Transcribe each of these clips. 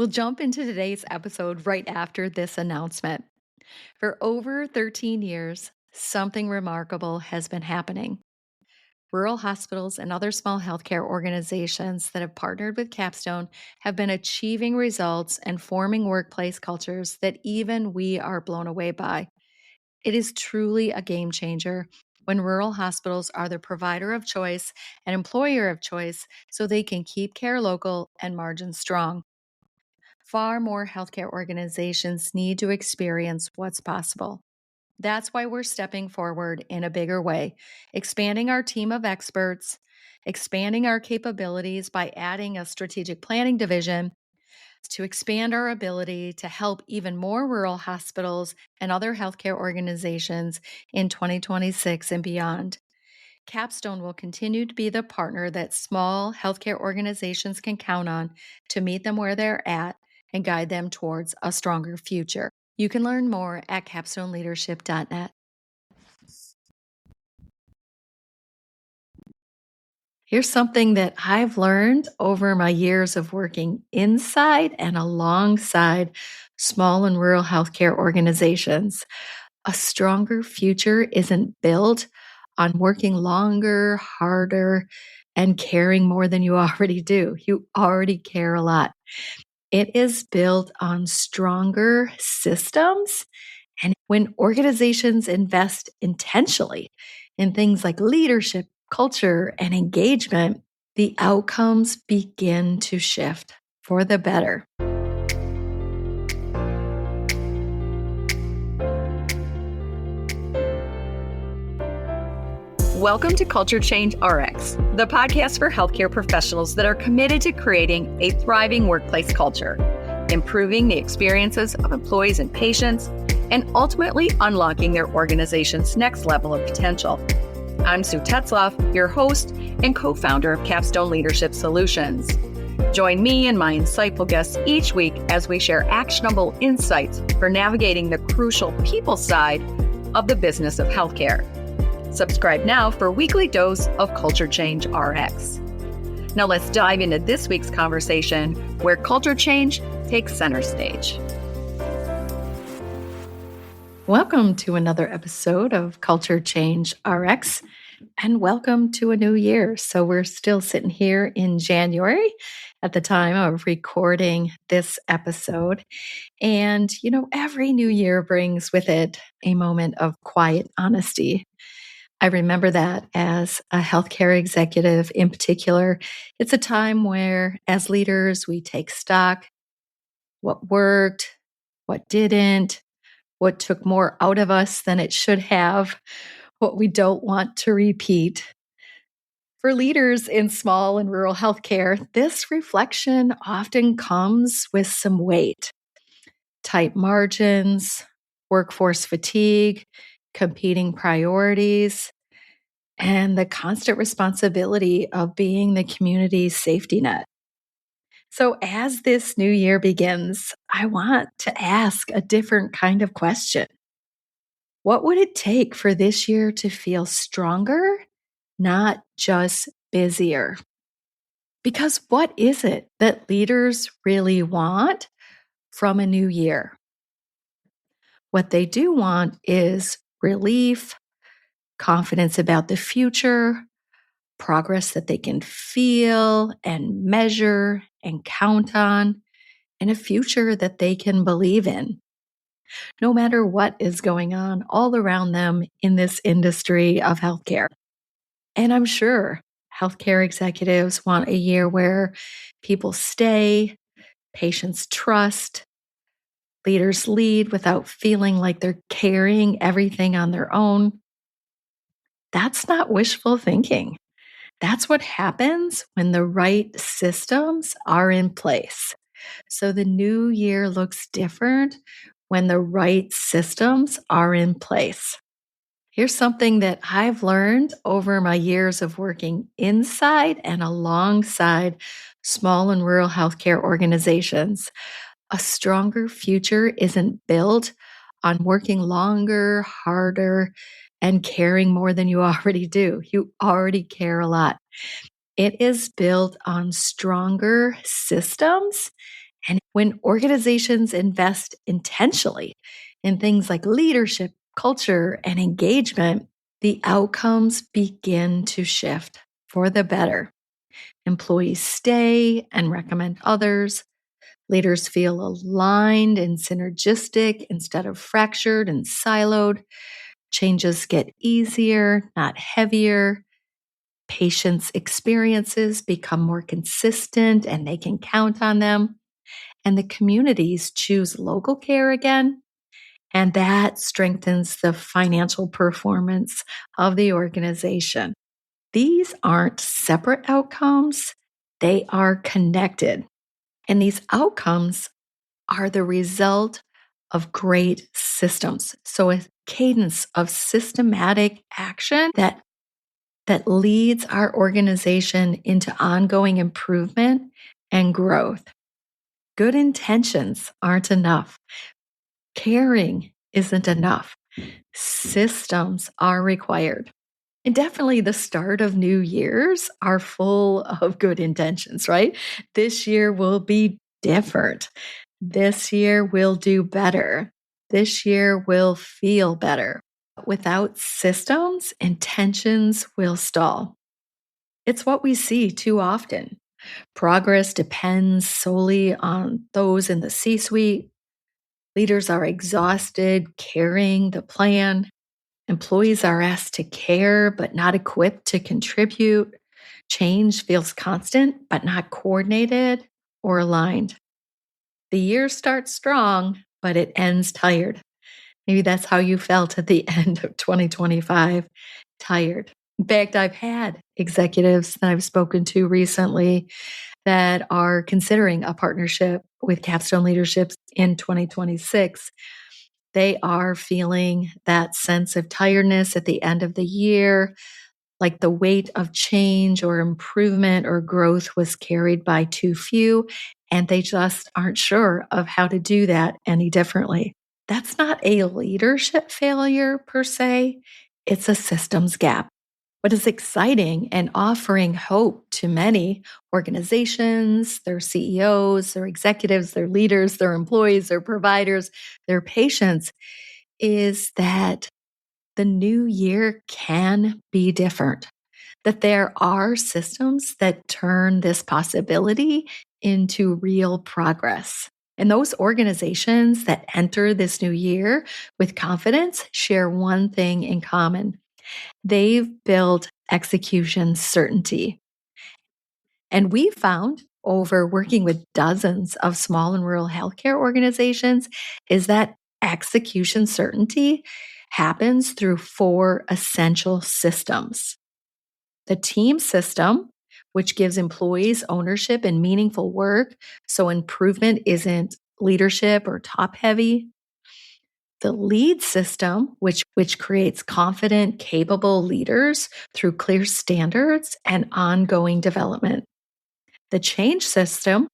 We'll jump into today's episode right after this announcement. For over 13 years, something remarkable has been happening. Rural hospitals and other small healthcare organizations that have partnered with Capstone have been achieving results and forming workplace cultures that even we are blown away by. It is truly a game changer when rural hospitals are the provider of choice and employer of choice so they can keep care local and margins strong. Far more healthcare organizations need to experience what's possible. That's why we're stepping forward in a bigger way, expanding our team of experts, expanding our capabilities by adding a strategic planning division to expand our ability to help even more rural hospitals and other healthcare organizations in 2026 and beyond. Capstone will continue to be the partner that small healthcare organizations can count on to meet them where they're at and guide them towards a stronger future. You can learn more at capstoneleadership.net. Here's something that I've learned over my years of working inside and alongside small and rural healthcare organizations. A stronger future isn't built on working longer, harder, and caring more than you already do. You already care a lot. It is built on stronger systems. And when organizations invest intentionally in things like leadership, culture, and engagement, the outcomes begin to shift for the better. Welcome to Culture Change RX, the podcast for healthcare professionals that are committed to creating a thriving workplace culture, improving the experiences of employees and patients, and ultimately unlocking their organization's next level of potential. I'm Sue Tetzlaff, your host and co-founder of Capstone Leadership Solutions. Join me and my insightful guests each week as we share actionable insights for navigating the crucial people side of the business of healthcare. Subscribe now for a weekly dose of Culture Change RX. Now let's dive into this week's conversation where culture change takes center stage. Welcome to another episode of Culture Change RX, and welcome to a new year. So we're still sitting here in January at the time of recording this episode. And, every new year brings with it a moment of quiet honesty. I remember that as a healthcare executive in particular. It's a time where, as leaders, we take stock: what worked, what didn't, what took more out of us than it should have, what we don't want to repeat. For leaders in small and rural healthcare, this reflection often comes with some weight: tight margins, workforce fatigue, competing priorities, and the constant responsibility of being the community's safety net. So, as this new year begins, I want to ask a different kind of question. What would it take for this year to feel stronger, not just busier? Because what is it that leaders really want from a new year? What they do want is relief, confidence about the future, progress that they can feel and measure and count on, and a future that they can believe in, no matter what is going on all around them in this industry of healthcare. And I'm sure healthcare executives want a year where people stay, patients trust, leaders lead without feeling like they're carrying everything on their own. That's not wishful thinking. That's what happens when the right systems are in place. So the new year looks different when the right systems are in place. Here's something that I've learned over my years of working inside and alongside small and rural healthcare organizations. A stronger future isn't built on working longer, harder, and caring more than you already do. You already care a lot. It is built on stronger systems And when organizations invest intentionally in things like leadership, culture, and engagement, the outcomes begin to shift for the better. Employees stay and recommend others. Leaders feel aligned and synergistic instead of fractured and siloed. Changes get easier, not heavier. Patients' experiences become more consistent and they can count on them. And the communities choose local care again. And that strengthens the financial performance of the organization. These aren't separate outcomes, they are connected. And these outcomes are the result of great systems. So, a cadence of systematic action that leads our organization into ongoing improvement and growth. Good intentions aren't enough. Caring isn't enough. Systems are required. And definitely the start of new years are full of good intentions, right? This year will be different. This year will do better. This year will feel better. Without systems, intentions will stall. It's what we see too often. Progress depends solely on those in the C suite. Leaders are exhausted carrying the plan. Employees are asked to care but not equipped to contribute. Change feels constant but not coordinated or aligned. The year starts strong, but it ends tired. Maybe that's how you felt at the end of 2025, tired. In fact, I've had executives that I've spoken to recently that are considering a partnership with Capstone Leadership in 2026. They are feeling that sense of tiredness at the end of the year, like the weight of change or improvement or growth was carried by too few, and they just aren't sure of how to do that any differently. That's not a leadership failure per se, it's a systems gap. What is exciting and offering hope to many organizations, their CEOs, their executives, their leaders, their employees, their providers, their patients is that the new year can be different, that there are systems that turn this possibility into real progress. And those organizations that enter this new year with confidence share one thing in common. They've built execution certainty. And we found over working with dozens of small and rural healthcare organizations is that execution certainty happens through four essential systems. The team system, which gives employees ownership and meaningful work, so improvement isn't leadership or top heavy. The lead system, which creates confident, capable leaders through clear standards and ongoing development. The change system,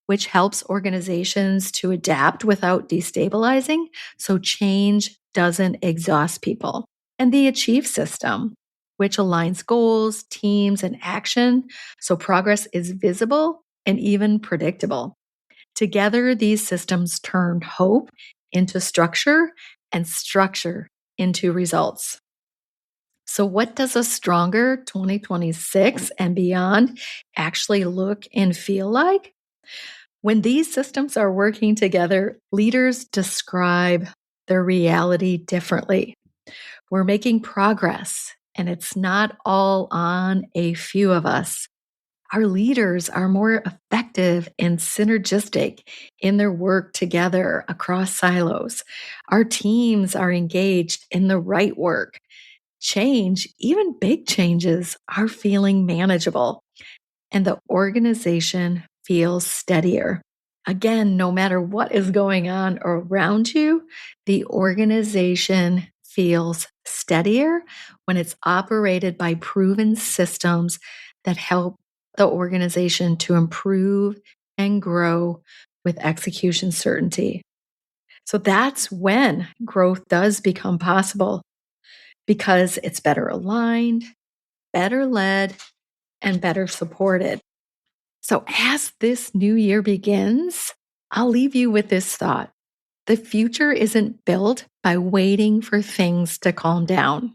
which helps organizations to adapt without destabilizing, so change doesn't exhaust people. And the achieve system, which aligns goals, teams, and action, so progress is visible and even predictable. Together, these systems turn hope into structure and structure into results. So, what does a stronger 2026 and beyond actually look and feel like? When these systems are working together, leaders describe their reality differently. We're making progress, and it's not all on a few of us. Our leaders are more effective and synergistic in their work together across silos. Our teams are engaged in the right work. Change, even big changes, are feeling manageable, and the organization feels steadier. Again, no matter what is going on around you, the organization feels steadier when it's operated by proven systems that help the organization to improve and grow with execution certainty. So that's when growth does become possible because it's better aligned, better led, and better supported. So as this new year begins, I'll leave you with this thought. The future isn't built by waiting for things to calm down.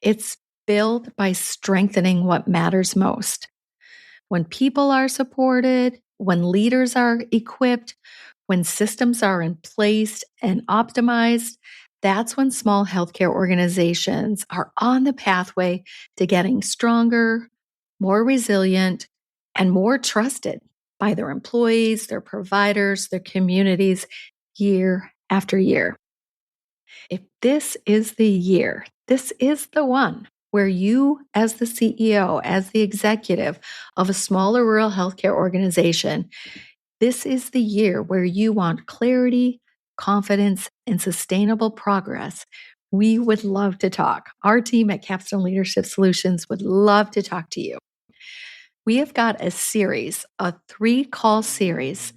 It's built by strengthening what matters most. When people are supported, when leaders are equipped, when systems are in place and optimized, that's when small healthcare organizations are on the pathway to getting stronger, more resilient, and more trusted by their employees, their providers, their communities year after year. If this is the year, this is the one where you, as the CEO, as the executive of a smaller rural healthcare organization, this is the year where you want clarity, confidence, and sustainable progress. We would love to talk. Our team at Capstone Leadership Solutions would love to talk to you. We have got a series, a 3-call series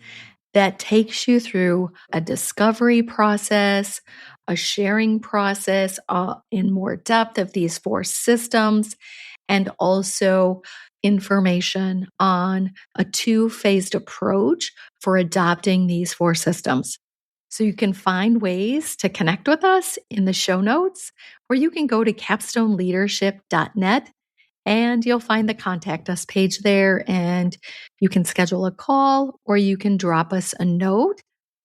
that takes you through a discovery process, a sharing process in more depth of these 4 systems, and also information on a 2-phased approach for adopting these 4 systems. So you can find ways to connect with us in the show notes, or you can go to capstoneleadership.net and you'll find the contact us page there, and you can schedule a call or you can drop us a note.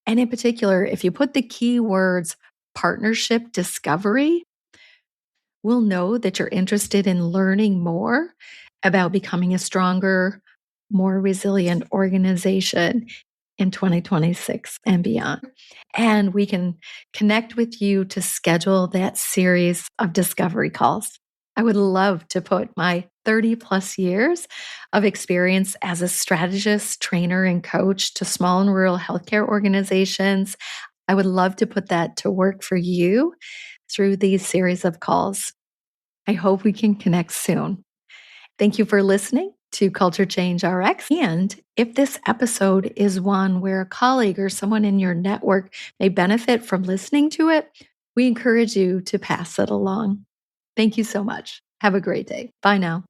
And in particular, if you put the keywords partnership discovery, we'll know that you're interested in learning more about becoming a stronger, more resilient organization in 2026 and beyond. And we can connect with you to schedule that series of discovery calls. I would love to put my 30 plus years of experience as a strategist, trainer, and coach to small and rural healthcare organizations. I would love to put that to work for you through these series of calls. I hope we can connect soon. Thank you for listening to Culture Change RX. And if this episode is one where a colleague or someone in your network may benefit from listening to it, we encourage you to pass it along. Thank you so much. Have a great day. Bye now.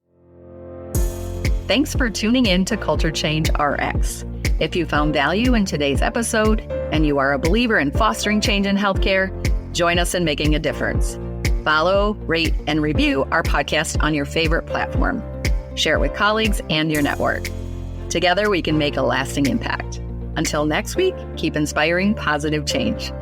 Thanks for tuning in to Culture Change RX. If you found value in today's episode and you are a believer in fostering change in healthcare, join us in making a difference. Follow, rate, and review our podcast on your favorite platform. Share it with colleagues and your network. Together, we can make a lasting impact. Until next week, keep inspiring positive change.